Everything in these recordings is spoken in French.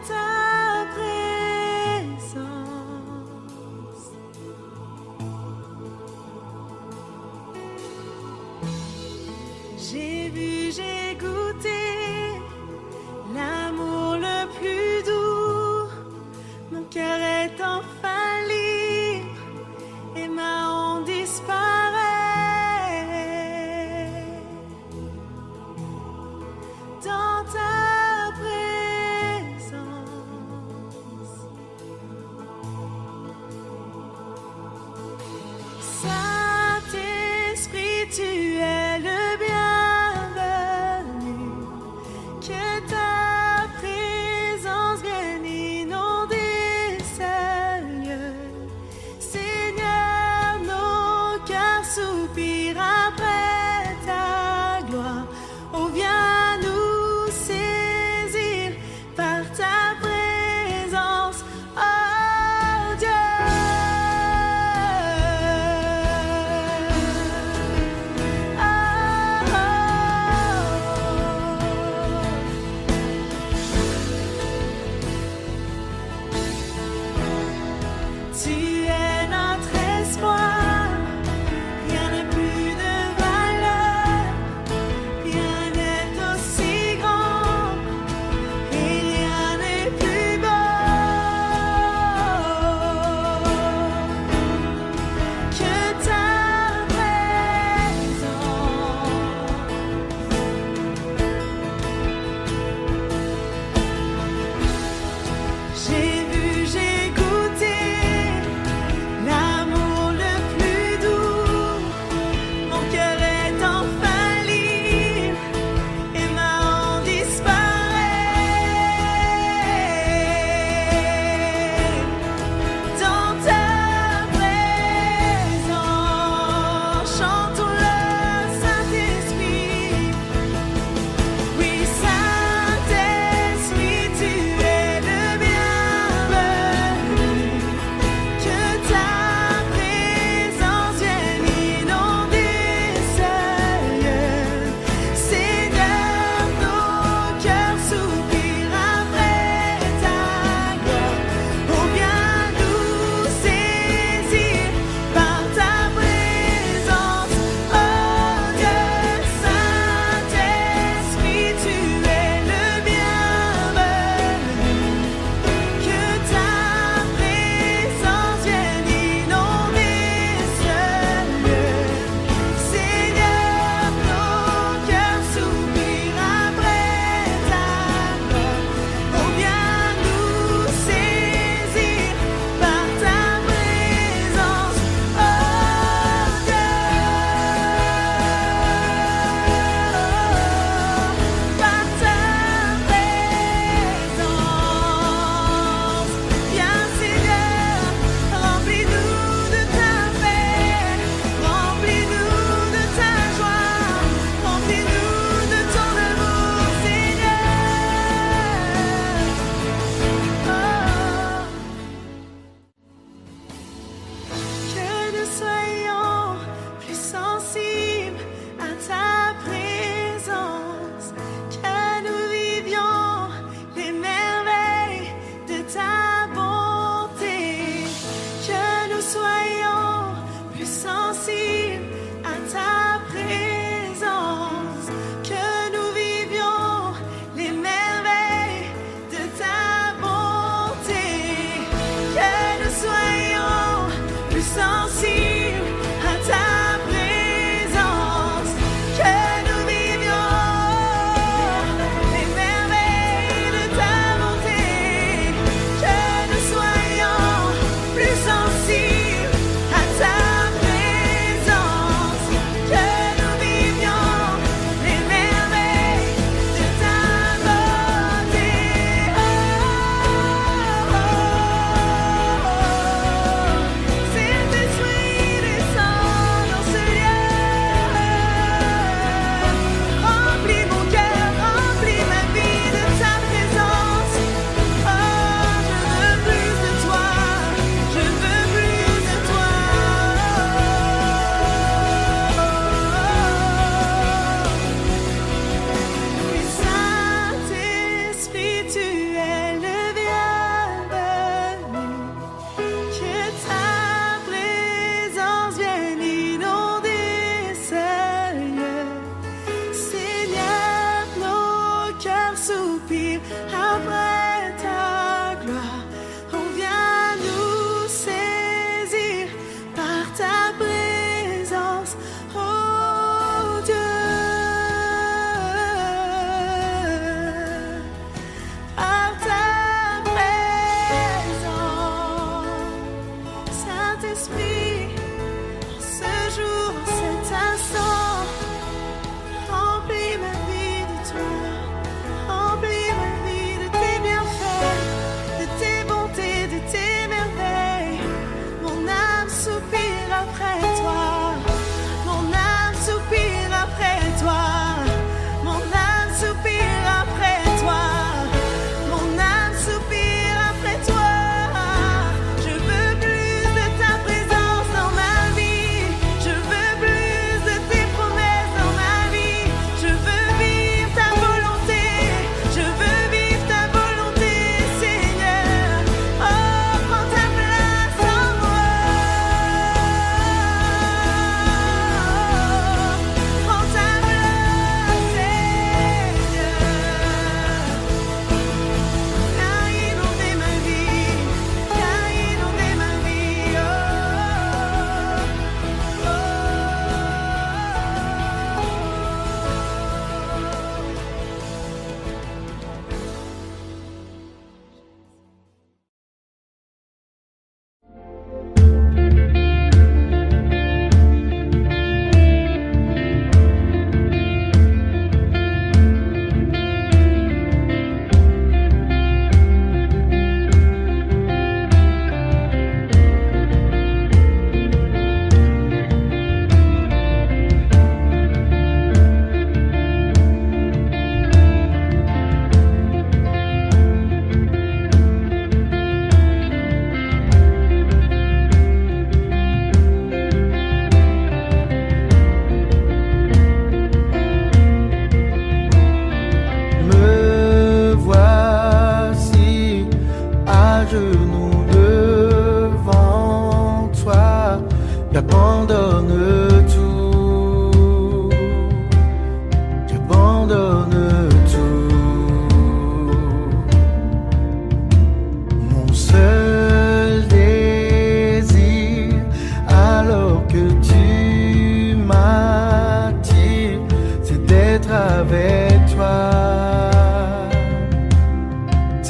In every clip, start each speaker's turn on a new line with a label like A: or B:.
A: ta présence. J'ai vu, j'ai goûté l'amour le plus doux. Mon cœur est enfin libre et ma honte disparaît. Dans ta présence,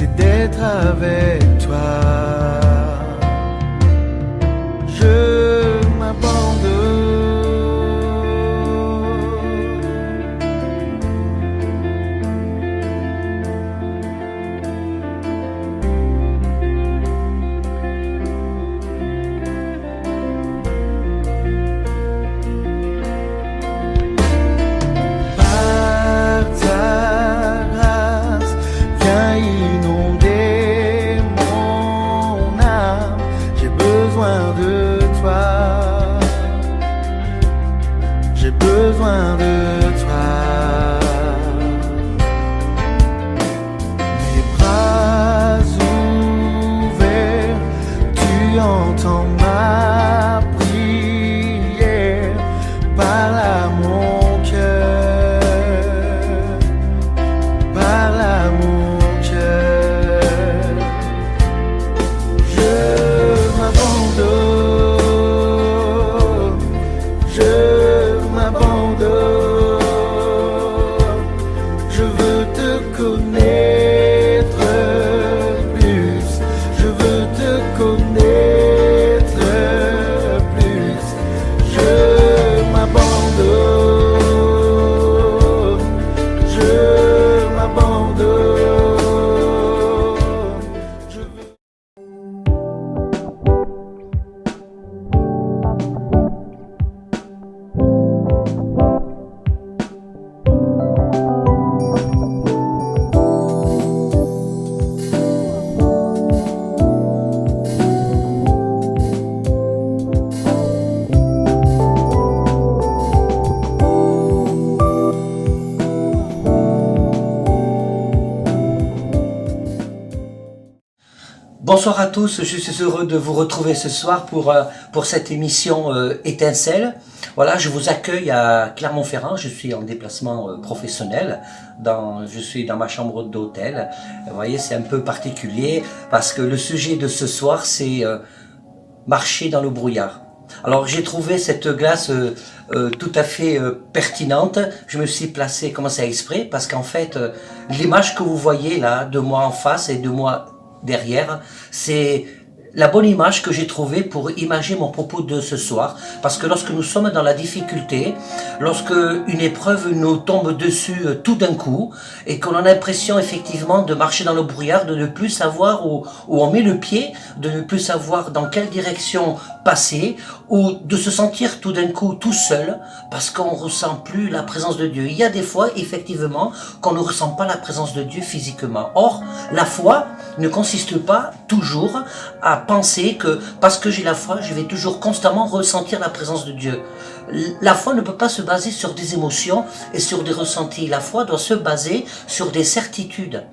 B: c'est d'être avec toi. Je m'abandonne. Par ta grâce, viens inonder mon âme. J'ai besoin de toi. J'ai besoin de toi. Mes bras ouverts, tu entends ma prière. Parle à mon cœur, parle à mon cœur. Je m'abandonne, je m'abandonne. Je veux te connaître plus, je veux te connaître plus. Je m'abandonne, je m'abandonne. Je veux...
C: Bonsoir à tous, je suis heureux de vous retrouver ce soir pour cette émission Étincelle. Voilà, je vous accueille à Clermont-Ferrand, je suis en déplacement professionnel, je suis dans ma chambre d'hôtel. Vous voyez, c'est un peu particulier parce que le sujet de ce soir c'est marcher dans le brouillard. Alors j'ai trouvé cette glace tout à fait pertinente. Je me suis placé comme ça exprès parce qu'en fait l'image que vous voyez là de moi en face et de moi derrière, c'est la bonne image que j'ai trouvée pour imager mon propos de ce soir. Parce que lorsque nous sommes dans la difficulté, lorsque une épreuve nous tombe dessus tout d'un coup, et qu'on a l'impression effectivement de marcher dans le brouillard, de ne plus savoir où on met le pied, de ne plus savoir dans quelle direction passer, ou de se sentir tout d'un coup tout seul, parce qu'on ne ressent plus la présence de Dieu. Il y a des fois, effectivement, qu'on ne ressent pas la présence de Dieu physiquement. Or, la foi ne consiste pas toujours à penser que parce que j'ai la foi, je vais toujours constamment ressentir la présence de Dieu. La foi ne peut pas se baser sur des émotions et sur des ressentis. La foi doit se baser sur des certitudes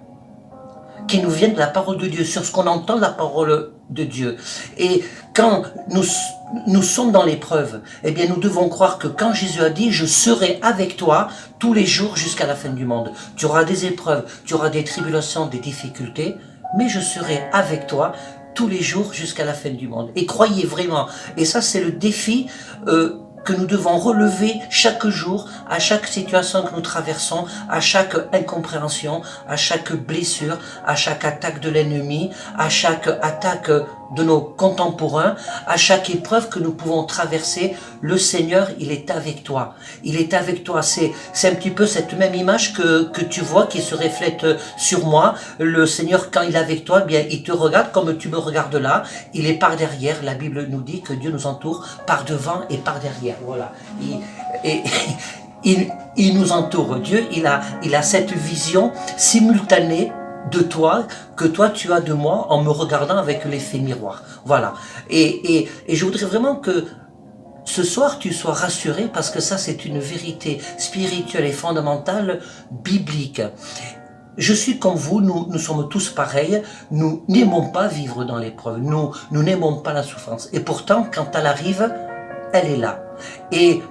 C: qui nous viennent de la parole de Dieu, sur ce qu'on entend de la parole de Dieu. Et quand nous sommes dans l'épreuve, eh bien nous devons croire que quand Jésus a dit « Je serai avec toi tous les jours jusqu'à la fin du monde », tu auras des épreuves, tu auras des tribulations, des difficultés, mais je serai avec toi tous les jours jusqu'à la fin du monde. Et croyez vraiment, et ça c'est le défi que nous devons relever chaque jour, à chaque situation que nous traversons, à chaque incompréhension, à chaque blessure, à chaque attaque de l'ennemi, à chaque attaque de nos contemporains, à chaque épreuve que nous pouvons traverser. Le Seigneur, il est avec toi. Il est avec toi. C'est un petit peu cette même image que tu vois qui se reflète sur moi. Le Seigneur, quand il est avec toi, bien, il te regarde comme tu me regardes là. Il est par derrière. La Bible nous dit que Dieu nous entoure par devant et par derrière. Voilà. Il nous entoure. Dieu, il a cette vision simultanée de toi, que toi tu as de moi en me regardant avec l'effet miroir. Voilà. Et je voudrais vraiment que ce soir tu sois rassuré parce que ça c'est une vérité spirituelle et fondamentale biblique. Je suis comme vous, nous sommes tous pareils, nous n'aimons pas vivre dans l'épreuve, nous n'aimons pas la souffrance. Et pourtant, quand elle arrive, elle est là. Et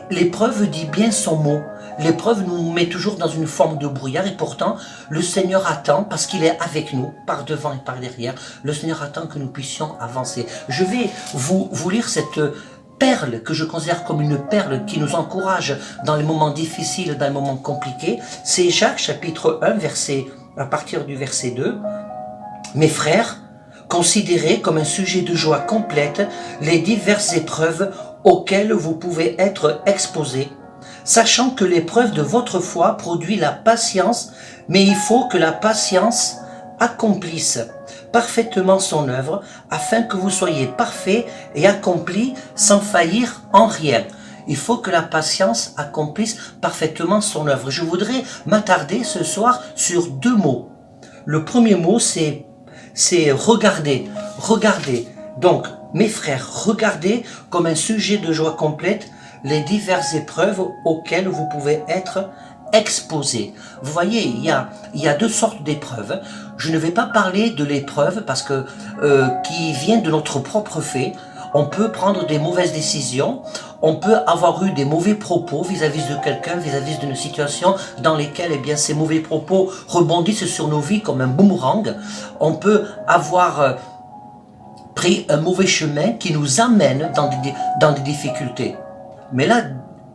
C: l'épreuve dit bien son mot. L'épreuve nous met toujours dans une forme de brouillard et pourtant, le Seigneur attend, parce qu'il est avec nous, par devant et par derrière, le Seigneur attend que nous puissions avancer. Je vais vous lire cette perle que je considère comme une perle qui nous encourage dans les moments difficiles, dans les moments compliqués. C'est Jacques chapitre 1, verset à partir du verset 2. Mes frères, considérez comme un sujet de joie complète les diverses épreuves auxquelles vous pouvez être exposés, sachant que l'épreuve de votre foi produit la patience, mais il faut que la patience accomplisse parfaitement son œuvre, afin que vous soyez parfaits et accomplis sans faillir en rien. Il faut que la patience accomplisse parfaitement son œuvre. Je voudrais m'attarder ce soir sur 2 mots. Le premier mot, c'est regarder. Regardez. Donc, mes frères, regardez comme un sujet de joie complète les diverses épreuves auxquelles vous pouvez être exposés. Vous voyez, il y a 2 sortes d'épreuves. Je ne vais pas parler de l'épreuve parce que qui vient de notre propre fait. On peut prendre des mauvaises décisions, on peut avoir eu des mauvais propos vis-à-vis de quelqu'un, vis-à-vis d'une situation dans lesquelles ces mauvais propos rebondissent sur nos vies comme un boomerang. On peut avoir pris un mauvais chemin qui nous amène dans des difficultés. Mais là,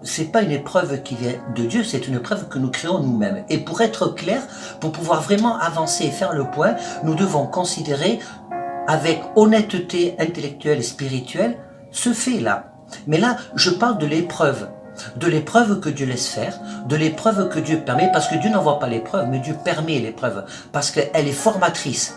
C: c'est pas une épreuve qui vient de Dieu, c'est une épreuve que nous créons nous-mêmes. Et pour être clair, pour pouvoir vraiment avancer et faire le point, nous devons considérer avec honnêteté intellectuelle et spirituelle ce fait-là. Mais là, je parle de l'épreuve que Dieu laisse faire, de l'épreuve que Dieu permet, parce que Dieu n'envoie pas l'épreuve, mais Dieu permet l'épreuve, parce qu'elle est formatrice.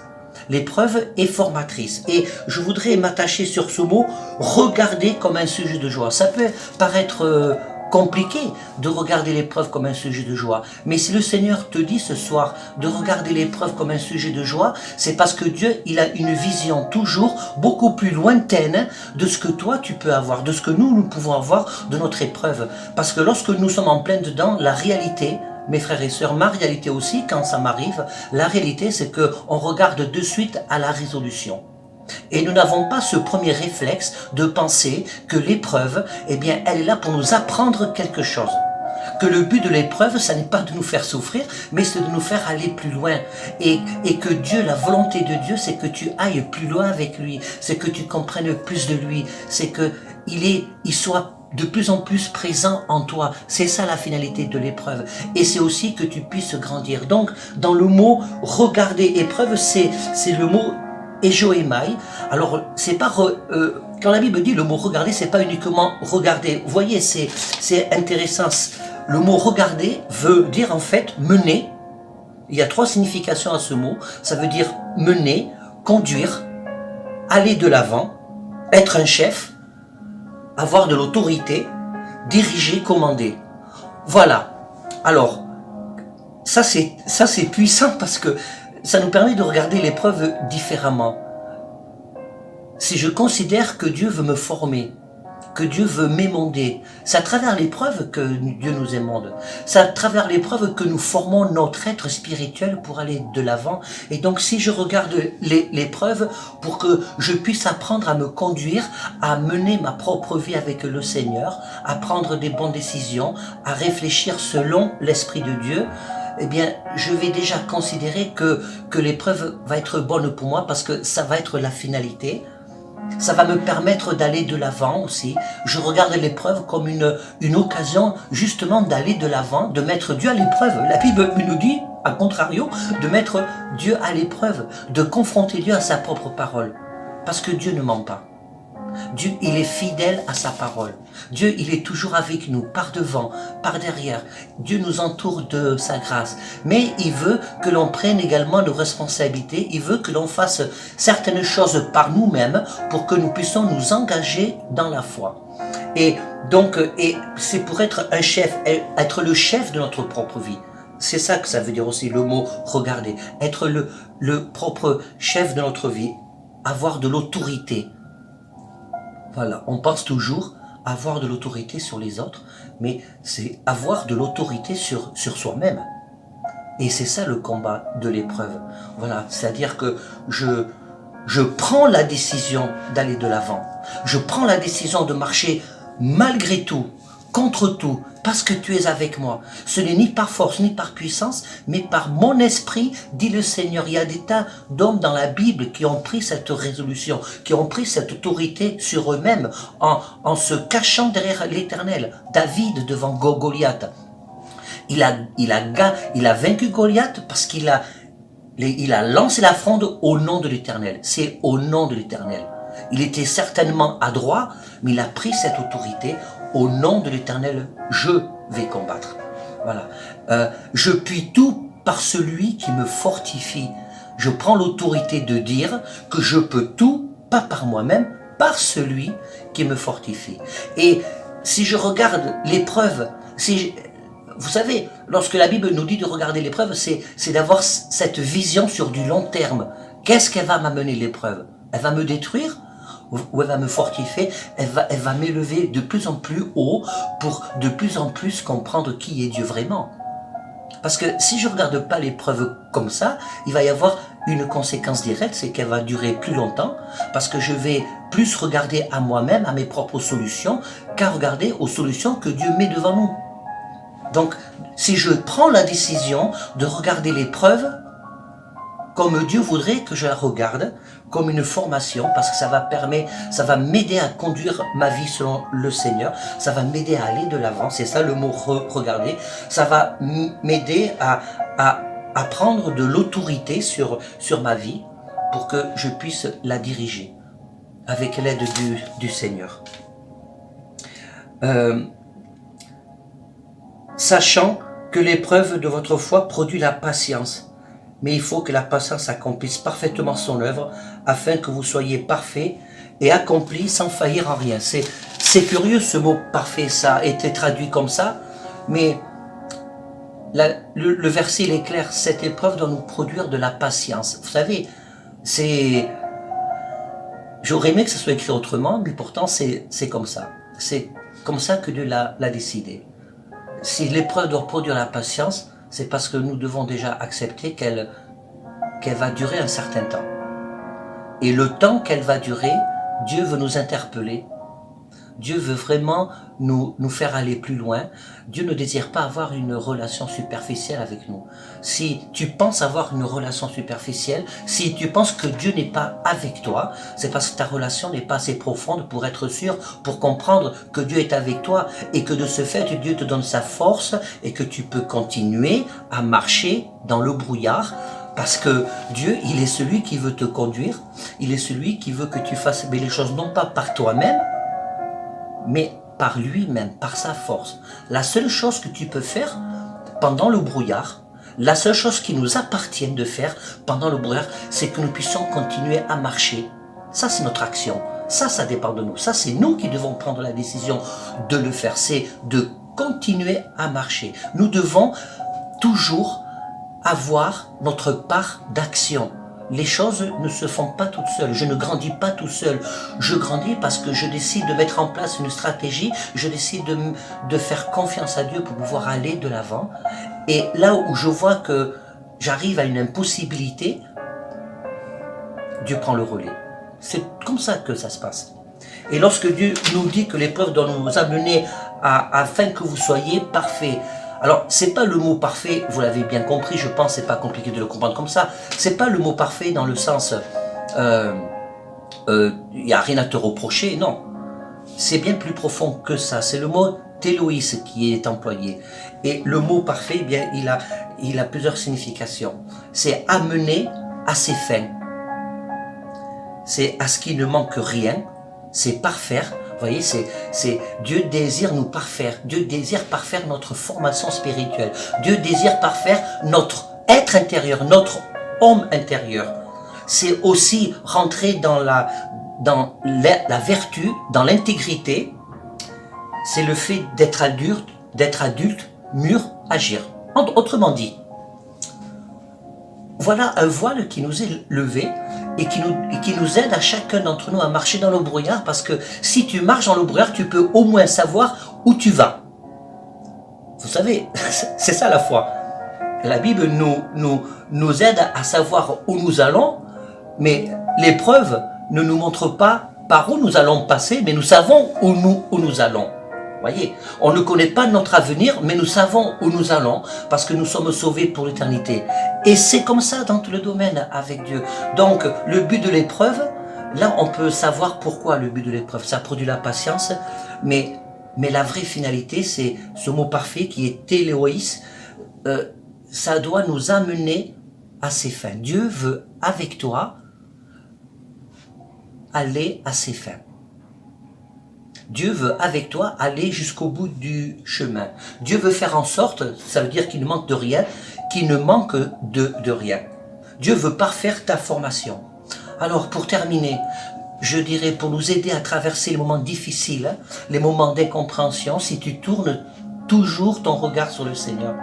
C: L'épreuve est formatrice. Et je voudrais m'attacher sur ce mot, regarder comme un sujet de joie. Ça peut paraître compliqué de regarder l'épreuve comme un sujet de joie. Mais si le Seigneur te dit ce soir de regarder l'épreuve comme un sujet de joie, c'est parce que Dieu, il a une vision toujours beaucoup plus lointaine de ce que toi tu peux avoir, de ce que nous pouvons avoir de notre épreuve. Parce que lorsque nous sommes en plein dedans, la réalité, mes frères et sœurs, ma réalité aussi, quand ça m'arrive, la réalité c'est qu'on regarde de suite à la résolution. Et nous n'avons pas ce premier réflexe de penser que l'épreuve, elle est là pour nous apprendre quelque chose. Que le but de l'épreuve, ça n'est pas de nous faire souffrir, mais c'est de nous faire aller plus loin. Et que Dieu, la volonté de Dieu, c'est que tu ailles plus loin avec lui, c'est que tu comprennes plus de lui, c'est que il soit de plus en plus présent en toi. C'est ça la finalité de l'épreuve. Et c'est aussi que tu puisses grandir. Donc, dans le mot regarder épreuve, c'est le mot Ejoemai. Alors, c'est pas quand la Bible dit le mot regarder, c'est pas uniquement regarder. Vous voyez, c'est intéressant. Le mot regarder veut dire en fait mener. Il y a 3 significations à ce mot. Ça veut dire mener, conduire, aller de l'avant, être un chef, avoir de l'autorité, diriger, commander. Voilà. Alors, ça c'est puissant parce que ça nous permet de regarder l'épreuve différemment. Si je considère que Dieu veut me former, que Dieu veut m'émonder, c'est à travers l'épreuve que Dieu nous émonde. C'est à travers l'épreuve que nous formons notre être spirituel pour aller de l'avant. Et donc si je regarde l'épreuve pour que je puisse apprendre à me conduire, à mener ma propre vie avec le Seigneur, à prendre des bonnes décisions, à réfléchir selon l'Esprit de Dieu, je vais déjà considérer que l'épreuve va être bonne pour moi parce que ça va être la finalité. Ça va me permettre d'aller de l'avant aussi. Je regarde l'épreuve comme une occasion justement d'aller de l'avant, de mettre Dieu à l'épreuve. La Bible nous dit, à contrario, de mettre Dieu à l'épreuve, de confronter Dieu à sa propre parole. Parce que Dieu ne ment pas. Dieu, il est fidèle à sa parole. Dieu, il est toujours avec nous, par devant, par derrière. Dieu nous entoure de sa grâce. Mais il veut que l'on prenne également nos responsabilités. Il veut que l'on fasse certaines choses par nous-mêmes pour que nous puissions nous engager dans la foi. Et donc, c'est pour être un chef, être le chef de notre propre vie. C'est ça que ça veut dire aussi le mot regarder. Être le propre chef de notre vie. Avoir de l'autorité. Voilà, on pense toujours avoir de l'autorité sur les autres, mais c'est avoir de l'autorité sur soi-même. Et c'est ça le combat de l'épreuve. Voilà, c'est-à-dire que je prends la décision d'aller de l'avant. Je prends la décision de marcher malgré tout, contre tout, parce que tu es avec moi. Ce n'est ni par force, ni par puissance, mais par mon esprit, dit le Seigneur. Il y a des tas d'hommes dans la Bible qui ont pris cette résolution, qui ont pris cette autorité sur eux-mêmes en se cachant derrière l'Éternel. David devant Goliath. Il a vaincu Goliath parce qu'il a il a lancé la fronde au nom de l'Éternel. C'est au nom de l'Éternel. Il était certainement adroit, mais il a pris cette autorité. Au nom de l'Éternel, je vais combattre. Voilà. Je puis tout par celui qui me fortifie. Je prends l'autorité de dire que je peux tout, pas par moi-même, par celui qui me fortifie. Et si je regarde l'épreuve, vous savez, lorsque la Bible nous dit de regarder l'épreuve, c'est d'avoir cette vision sur du long terme. Qu'est-ce qu'elle va m'amener l'épreuve? Elle va me détruire ou elle va me fortifier? Elle va m'élever de plus en plus haut pour de plus en plus comprendre qui est Dieu vraiment. Parce que si je ne regarde pas l'épreuve comme ça, il va y avoir une conséquence directe, c'est qu'elle va durer plus longtemps, parce que je vais plus regarder à moi-même, à mes propres solutions, qu'à regarder aux solutions que Dieu met devant nous. Donc, si je prends la décision de regarder l'épreuve comme Dieu voudrait que je la regarde, comme une formation, parce que ça va m'aider à conduire ma vie selon le Seigneur, ça va m'aider à aller de l'avant, c'est ça le mot regarder, ça va m'aider à prendre de l'autorité sur ma vie pour que je puisse la diriger avec l'aide du Seigneur. Sachant que l'épreuve de votre foi produit la patience. Mais il faut que la patience accomplisse parfaitement son œuvre, afin que vous soyez parfaits et accomplis sans faillir en rien. C'est curieux ce mot parfait, ça a été traduit comme ça, mais le verset il est clair, cette épreuve doit nous produire de la patience. Vous savez, j'aurais aimé que ce soit écrit autrement, mais pourtant c'est comme ça. C'est comme ça que Dieu l'a décidé. Si l'épreuve doit produire la patience, c'est parce que nous devons déjà accepter qu'elle va durer un certain temps. Et le temps qu'elle va durer, Dieu veut nous interpeller. Dieu veut vraiment nous faire aller plus loin. Dieu ne désire pas avoir une relation superficielle avec nous. Si tu penses avoir une relation superficielle, si tu penses que Dieu n'est pas avec toi, c'est parce que ta relation n'est pas assez profonde pour être sûr, pour comprendre que Dieu est avec toi et que de ce fait, Dieu te donne sa force et que tu peux continuer à marcher dans le brouillard. Parce que Dieu, il est celui qui veut te conduire, il est celui qui veut que tu fasses les choses non pas par toi-même, mais par lui-même, par sa force. La seule chose que tu peux faire pendant le brouillard, la seule chose qui nous appartient de faire pendant le brouillard, c'est que nous puissions continuer à marcher. Ça, c'est notre action. Ça dépend de nous. Ça, c'est nous qui devons prendre la décision de le faire. C'est de continuer à marcher. Nous devons toujours avoir notre part d'action. Les choses ne se font pas toutes seules. Je ne grandis pas tout seul. Je grandis parce que je décide de mettre en place une stratégie. Je décide de faire confiance à Dieu pour pouvoir aller de l'avant. Et là où je vois que j'arrive à une impossibilité, Dieu prend le relais. C'est comme ça que ça se passe. Et lorsque Dieu nous dit que l'épreuve doit nous amener afin que vous soyez parfaits, alors, c'est pas le mot parfait, vous l'avez bien compris, je pense, c'est pas compliqué de le comprendre comme ça. C'est pas le mot parfait dans le sens, y a rien à te reprocher, non. C'est bien plus profond que ça. C'est le mot téloïs qui est employé. Et le mot parfait, eh bien, il a plusieurs significations. C'est amener à ses fins. C'est à ce qui ne manque rien. C'est parfaire. Vous voyez, c'est Dieu désire nous parfaire. Dieu désire parfaire notre formation spirituelle. Dieu désire parfaire notre être intérieur, notre homme intérieur. C'est aussi rentrer dans la vertu, dans l'intégrité. C'est le fait d'être adulte, mûr, agir. Autrement dit, voilà un voile qui nous est levé et qui nous aide à chacun d'entre nous à marcher dans le brouillard, parce que si tu marches dans le brouillard, tu peux au moins savoir où tu vas. Vous savez, c'est ça la foi. La Bible nous aide à savoir où nous allons, mais l'épreuve ne nous montre pas par où nous allons passer, mais nous savons où nous allons. Voyez, on ne connaît pas notre avenir, mais nous savons où nous allons, parce que nous sommes sauvés pour l'éternité. Et c'est comme ça dans tout le domaine avec Dieu. Donc, le but de l'épreuve, là, on peut savoir pourquoi le but de l'épreuve. Ça produit la patience, mais la vraie finalité, c'est ce mot parfait qui est téléoïs. Ça doit nous amener à ses fins. Dieu veut avec toi aller à ses fins. Dieu veut avec toi aller jusqu'au bout du chemin. Dieu veut faire en sorte, ça veut dire qu'il ne manque de rien, qu'il ne manque de rien. Dieu veut parfaire ta formation. Alors pour terminer, je dirais pour nous aider à traverser les moments difficiles, les moments d'incompréhension, si tu tournes toujours ton regard sur le Seigneur.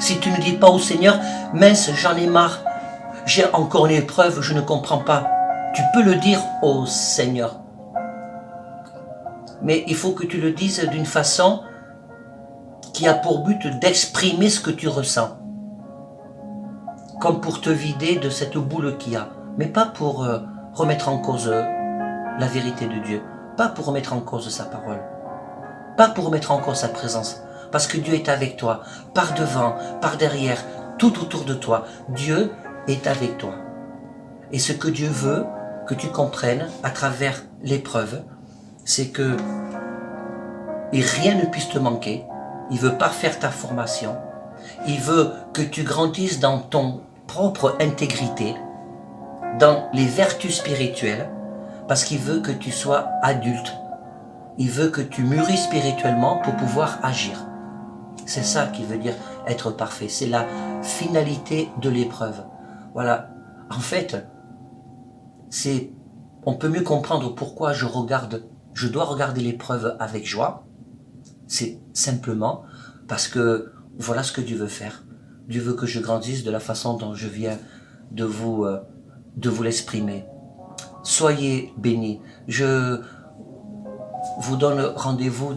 C: Si tu ne dis pas au Seigneur, mince, j'en ai marre, j'ai encore une épreuve, je ne comprends pas. Tu peux le dire au Seigneur. Mais il faut que tu le dises d'une façon qui a pour but d'exprimer ce que tu ressens. Comme pour te vider de cette boule qu'il y a. Mais pas pour remettre en cause la vérité de Dieu. Pas pour remettre en cause sa parole. Pas pour remettre en cause sa présence. Parce que Dieu est avec toi. Par devant, par derrière, tout autour de toi. Dieu est avec toi. Et ce que Dieu veut que tu comprennes à travers l'épreuve, c'est que rien ne puisse te manquer. Il veut parfaire ta formation. Il veut que tu grandisses dans ton propre intégrité, dans les vertus spirituelles, parce qu'il veut que tu sois adulte. Il veut que tu mûris spirituellement pour pouvoir agir. C'est ça qui veut dire être parfait. C'est la finalité de l'épreuve. Voilà. En fait, on peut mieux comprendre pourquoi je dois regarder l'épreuve avec joie. C'est simplement parce que voilà ce que Dieu veut faire. Dieu veut que je grandisse de la façon dont je viens de vous l'exprimer. Soyez bénis. Je vous donne rendez-vous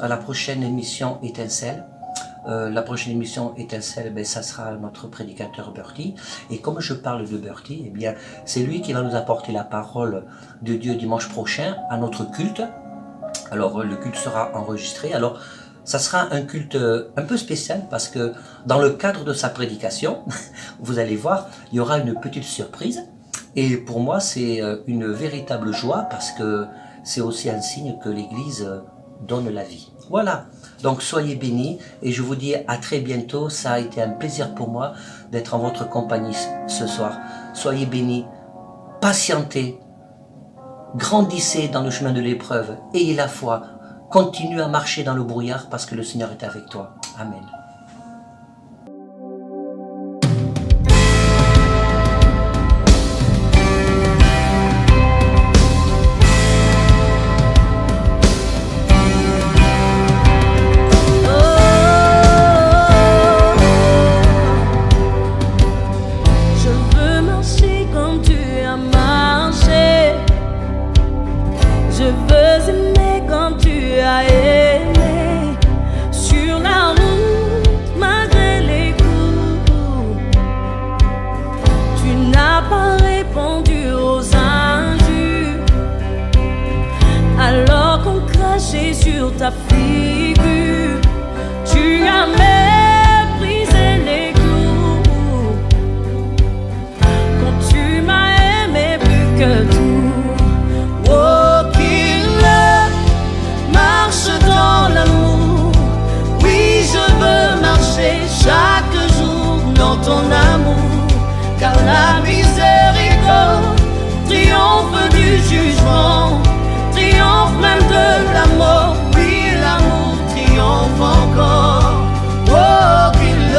C: à la prochaine émission Étincelle. La prochaine émission Étincelle, ça sera notre prédicateur Bertie. Et comme je parle de Bertie, eh bien, c'est lui qui va nous apporter la parole de Dieu dimanche prochain à notre culte. Alors, le culte sera enregistré. Alors, ça sera un culte un peu spécial parce que dans le cadre de sa prédication, vous allez voir, il y aura une petite surprise. Et pour moi, c'est une véritable joie parce que c'est aussi un signe que l'Église donne la vie. Voilà. Donc soyez bénis et je vous dis à très bientôt. Ça a été un plaisir pour moi d'être en votre compagnie ce soir. Soyez bénis, patientez, grandissez dans le chemin de l'épreuve, ayez la foi, continuez à marcher dans le brouillard parce que le Seigneur est avec toi. Amen.
A: Sur ta figure, tu as méprisé les clous. Quand tu m'as aimé plus que tout, oh qu'il marche dans l'amour. Oui, je veux marcher chaque jour dans ton amour, car la miséricorde triomphe du jugement. Triomphe même de la mort, oui l'amour triomphe encore. Oh qu'il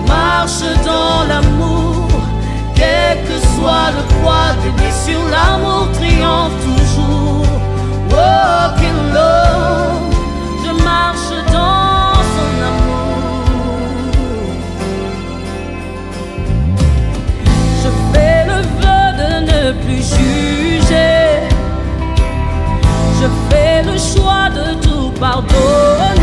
A: marche dans l'amour, quel que soit le poids des blessures, l'amour triomphe toujours. Oh qu'il je marche dans son amour. Je fais le vœu de ne plus juger. Je fais le choix de tout pardonner.